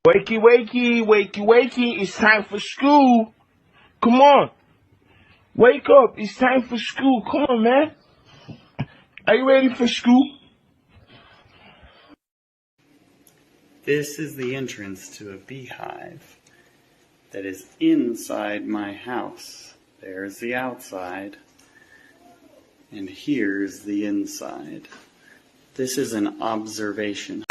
Wakey, wakey, wakey, wakey. It's time for school. Come on. Wake up. It's time for school. Come on, man. Are you ready for school? This is the entrance to a beehive that is inside my house. There's the outside, and here's the inside. This is an observation.